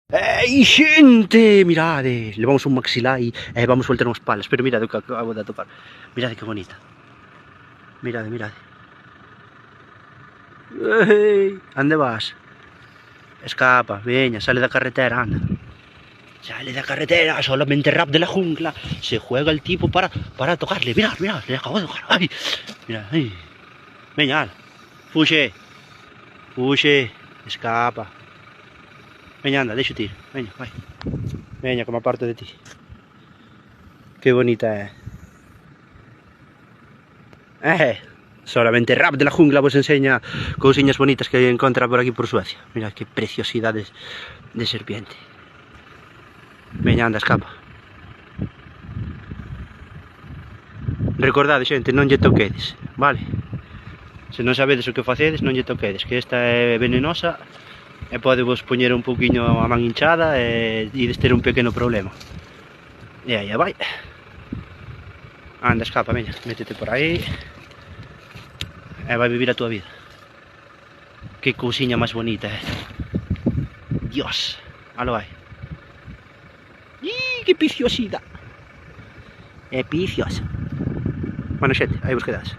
Xente, mirade, levamos un maxilar e vamos soltar uns palas, pero mirade o que acabo de atopar. Mirade que bonita. Mirade, mirade. Ande vas? Escapa, veña, sale da carretera, anda. Sale da carretera, solamente rap de la jungla. Se juega el tipo para tocarle. Mirad, mirad, le acabo de tocar. Ay, mirad, ay. Veña, ala. Fuxe. Fuxe. Escapa. Veña, anda, deixo ir. Veña, vai. Veña, que me aparto de ti. Que bonita é. Solamente rap de la jungla vos enseña cousiñas bonitas que encontra por aquí por Suecia. Mirad que preciosidades de serpiente. Veña, anda, escapa. Recordade, xente, non lle toquedes, vale? Se non sabedes o que facedes, non lle toquedes, que esta é venenosa e pode vos poñer un poquinho a man hinchada e ides ter un pequeno problema. E aí vai. Anda, escapa, veña, métete por aí e vai vivir a túa vida. Que cousiña máis bonita é. Dios, alo vai. Que piciosidade. É piciosa. Bueno, xente, aí vos quedades.